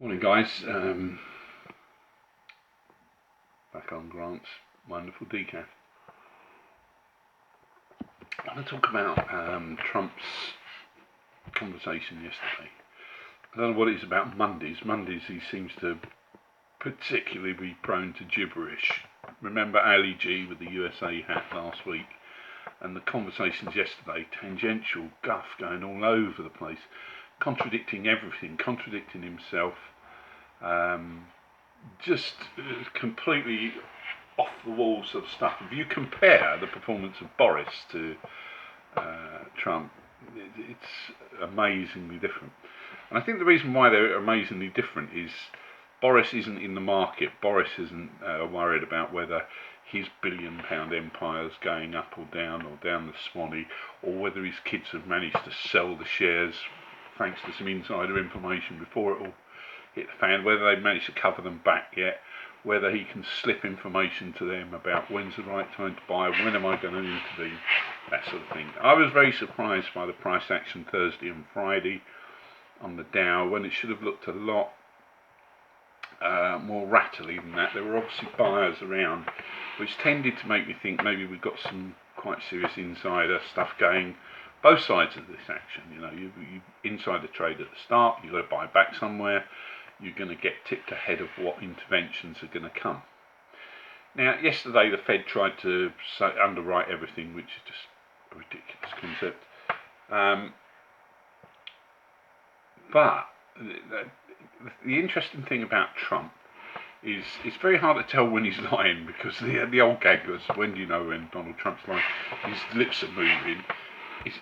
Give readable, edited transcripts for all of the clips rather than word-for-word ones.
Morning, guys. Back on Grant's wonderful decaf. I want to talk about Trump's conversation yesterday. I don't know what it is about Mondays. Mondays he seems to particularly be prone to gibberish. Remember Ali G with the USA hat last week, and the conversations yesterday, tangential guff going all over the place, contradicting everything, contradicting himself. Just completely off the wall sort of stuff. If you compare the performance of Boris to Trump, it's amazingly different. And I think the reason why they're amazingly different is Boris isn't in the market. Boris isn't worried about whether his £1 billion empire's going up or down the Swanee, or whether his kids have managed to sell the shares thanks to some insider information before it all hit the fan, whether they've managed to cover them back yet, whether he can slip information to them about when's the right time to buy, when am I going to intervene, that sort of thing. I was very surprised by the price action Thursday and Friday on the Dow, when it should have looked a lot more rattly than that. There were obviously buyers around, which tended to make me think maybe we've got some quite serious insider stuff going both sides of this action. You know, you insider trade at the start, you've got to buy back somewhere, you're going to get tipped ahead of what interventions are going to come. Now, yesterday the Fed tried to underwrite everything, which is just a ridiculous concept. But the interesting thing about Trump is it's very hard to tell when he's lying, because the old gag was, when do you know when Donald Trump's lying? His lips are moving.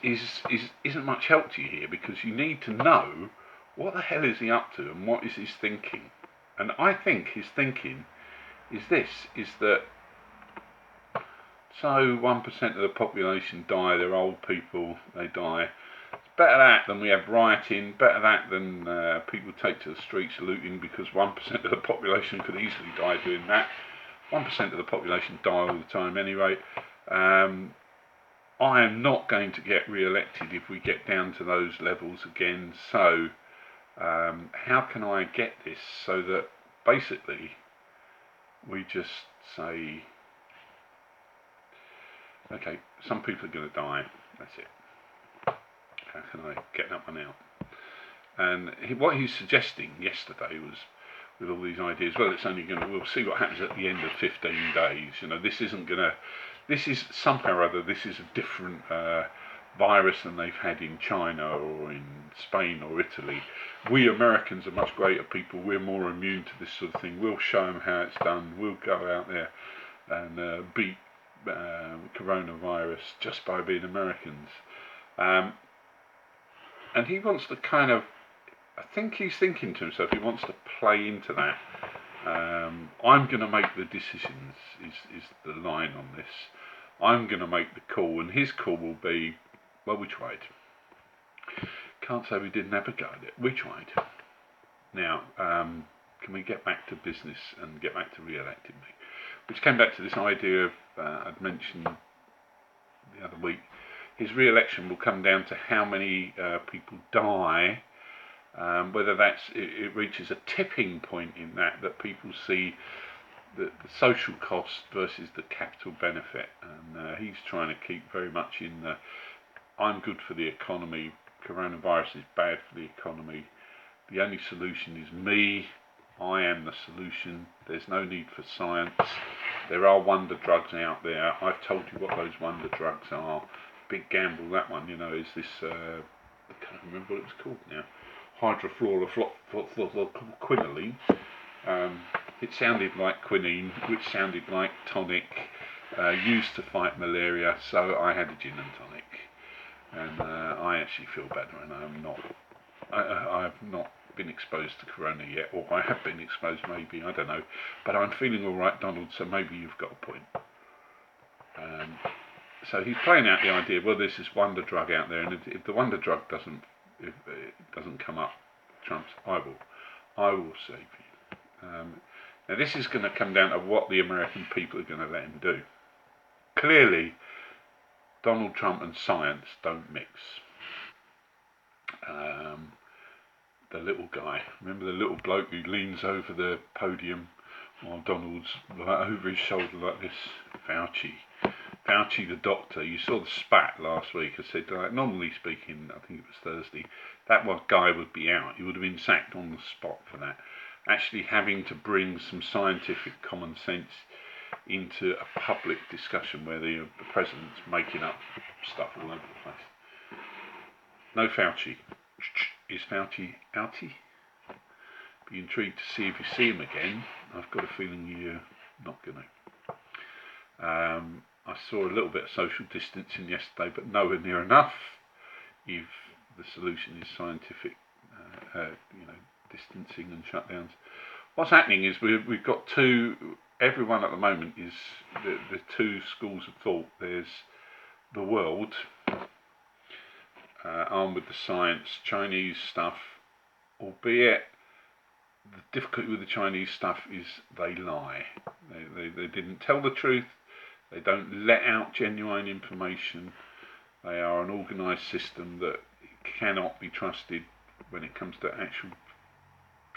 Isn't much help to you here, because you need to know what the hell is he up to and what is his thinking. And I think his thinking is that so 1% of the population die, they're old people, they die. It's better that than we have rioting, better that than people take to the streets looting, because 1% of the population could easily die doing that. 1% of the population die all the time anyway. I am not going to get re-elected if we get down to those levels again, so how can I get this so that basically we just say, okay, some people are going to die, that's it. How can I get that one out? And what he's suggesting yesterday was, with all these ideas, well, it's only going to, we'll see what happens at the end of 15 days. You know, this isn't going to, this is somehow or other, this is a different virus than they've had in China or in Spain or Italy. We Americans are much greater people, we're more immune to this sort of thing. We'll show them how it's done, we'll go out there and beat coronavirus just by being Americans. And he wants to kind of, I think he's thinking to himself, he wants to play into that. I'm going to make the decisions, is the line on this. I'm going to make the call, and his call will be, well, we tried. Can't say we didn't have a go at it. We tried. Now, can we get back to business and get back to re-electing me? Which came back to this idea of, I'd mentioned the other week, his re-election will come down to how many people die, whether it reaches a tipping point in that people see the social cost versus the capital benefit, and he's trying to keep very much in the I'm good for the economy, coronavirus is bad for the economy, the only solution is me, I am the solution, there's no need for science, there are wonder drugs out there, I've told you what those wonder drugs are. Big gamble, that one, you know, is this, I can't remember what it's called now, hydrofluoroquinoline. It sounded like quinine, which sounded like tonic, used to fight malaria, so I had a gin and tonic. And I actually feel better, and I've not been exposed to corona yet, or I have been exposed maybe, I don't know, but I'm feeling alright, Donald, so maybe you've got a point. So he's playing out the idea, well, there's this wonder drug out there, and if the wonder drug doesn't come up, Trump's, I will save you. Now this is going to come down to what the American people are going to let him do. Clearly, Donald Trump and science don't mix. the little guy. Remember the little bloke who leans over the podium while Donald's like over his shoulder like this? Fauci the doctor. You saw the spat last week. I said, normally speaking, I think it was Thursday, that one guy would be out. He would have been sacked on the spot for that. Actually having to bring some scientific common sense into a public discussion where the president's making up stuff all over the place. No Fauci. Is Fauci outie? Be intrigued to see if you see him again. I've got a feeling you're not going to. I saw a little bit of social distancing yesterday, but nowhere near enough if the solution is scientific, distancing and shutdowns. What's happening is we've got everyone at the moment is the two schools of thought. There's the world, armed with the science, Chinese stuff, albeit the difficulty with the Chinese stuff is they lie. They didn't tell the truth. They don't let out genuine information. They are an organised system that cannot be trusted when it comes to actual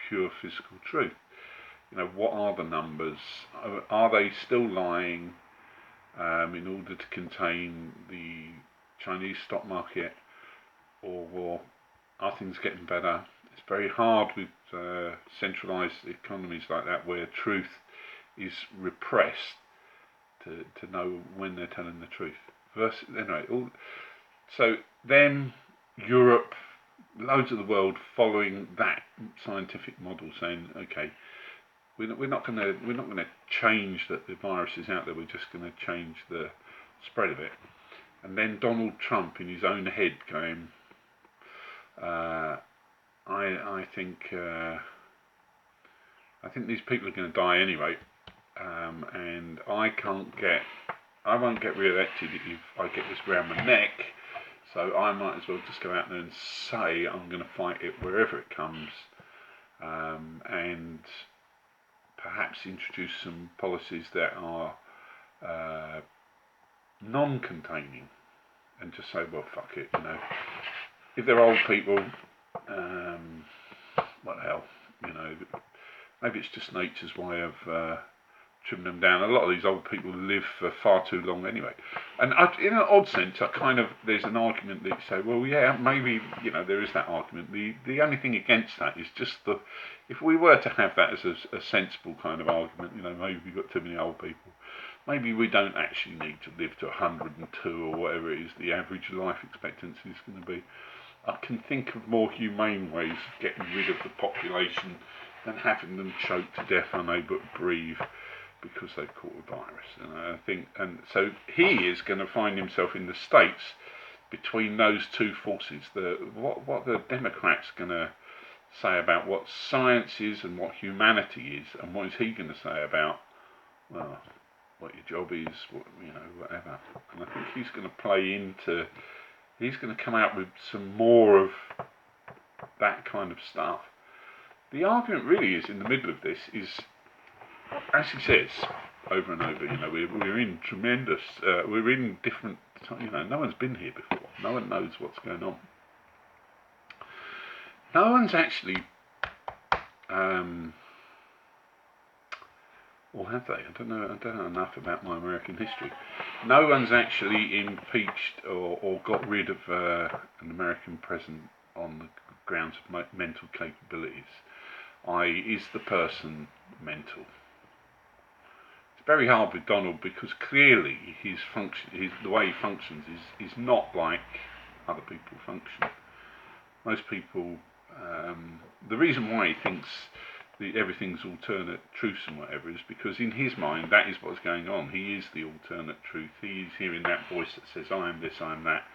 pure physical truth. What are the numbers? Are they still lying in order to contain the Chinese stock market, or are things getting better? It's very hard with centralised economies like that, where truth is repressed, to know when they're telling the truth. So then Europe, loads of the world following that scientific model, saying, okay, we're not going to change that the virus is out there. We're just going to change the spread of it. And then Donald Trump in his own head going, I think these people are going to die anyway, and I won't get re-elected if I get this round my neck. So I might as well just go out there and say I'm going to fight it wherever it comes, and perhaps introduce some policies that are non-containing, and just say, well, fuck it, if they're old people, what the hell, maybe it's just nature's way of trimming them down. A lot of these old people live for far too long anyway. And in an odd sense, there's an argument that you say, well, yeah, maybe, there is that argument. The only thing against that is just if we were to have that as a sensible kind of argument, maybe we've got too many old people. Maybe we don't actually need to live to 102 or whatever it is the average life expectancy is going to be. I can think of more humane ways of getting rid of the population than having them choked to death, unable to breathe because they've caught a virus. And so he is going to find himself in the States between those two forces. What the Democrats going to say about what science is and what humanity is, and what is he going to say about, well, what your job is, whatever. And I think he's going to play into. He's going to come out with some more of that kind of stuff. The argument really is in the middle of this is, as he says over and over, we're in tremendous, we're in different, no one's been here before. No one knows what's going on. No one's actually, or have they? I don't know enough about my American history. No one's actually impeached or got rid of an American president on the grounds of mental capabilities. Is the person mental? It's very hard with Donald because clearly the way he functions is not like other people function. Most people, the reason why he thinks everything's alternate truths and whatever is because in his mind that is what's going on. He is the alternate truth. He is hearing that voice that says I am this, I am that,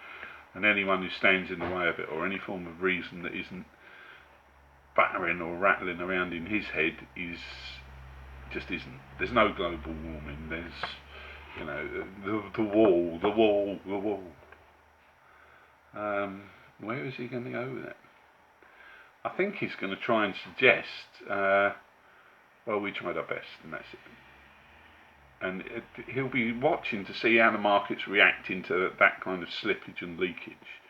and anyone who stands in the way of it, or any form of reason that isn't battering or rattling around in his head, just isn't. There's no global warming. There's the wall. Where is he going to go with it? I think he's going to try and suggest, well, we tried our best, and that's it. And he'll be watching to see how the market's reacting to that kind of slippage and leakage.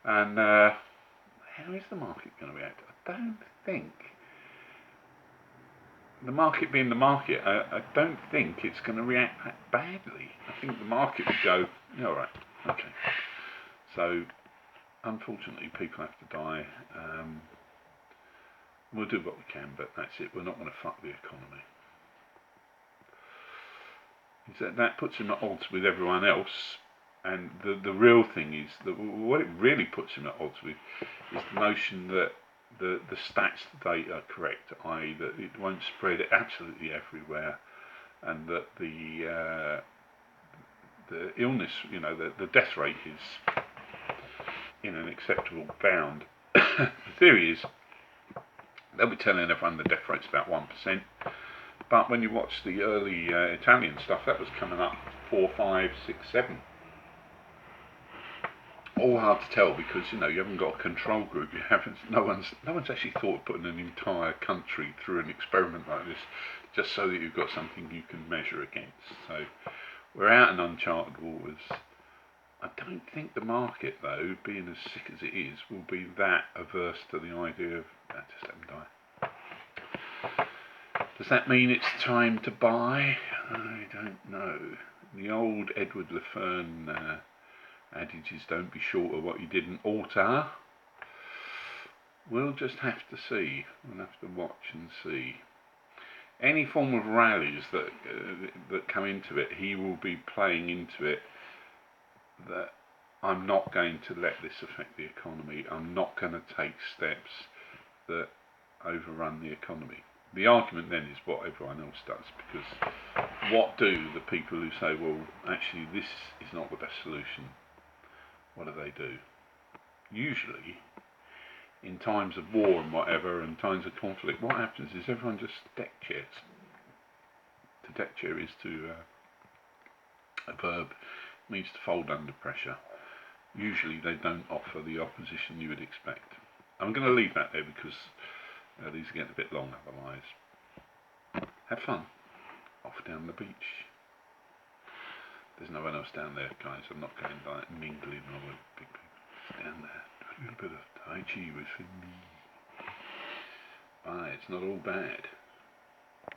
And how is the market going to react? don't think, the market being the market, I don't think it's going to react that badly. I think the market would go, yeah, all right, okay. So, unfortunately, people have to die. We'll do what we can, but that's it. We're not going to fuck the economy. That puts him at odds with everyone else. And the real thing is that what it really puts him at odds with is the notion that the stats today are correct, i.e. that it won't spread absolutely everywhere, and that the illness, the death rate is in an acceptable bound. The theory is they'll be telling everyone the death rate's about 1%, but when you watch the early Italian stuff, that was coming up 4, 5, 6, 7. All hard to tell because you haven't got a control group. No one's actually thought of putting an entire country through an experiment like this, just so that you've got something you can measure against. So we're out in uncharted waters. I don't think the market, though, being as sick as it is, will be that averse to the idea of just let them die. Does that mean it's time to buy? I don't know. The old Edward Lefern adages, don't be short of what you didn't alter. We'll just have to see. We'll have to watch and see. Any form of rallies that come into it, he will be playing into it that I'm not going to let this affect the economy. I'm not going to take steps that overrun the economy. The argument then is what everyone else does, because what do the people who say, well, actually this is not the best solution, what do? Usually, in times of war and whatever, and times of conflict, what happens is everyone just deck chairs. To deck chair is a verb, means to fold under pressure. Usually they don't offer the opposition you would expect. I'm going to leave that there because these are getting a bit long otherwise. Have fun. Off down the beach. There's no one else down there, guys. I'm not going like mingling or with big people. Down there. Do a little bit of Tai Chi with me. Bye. It's not all bad.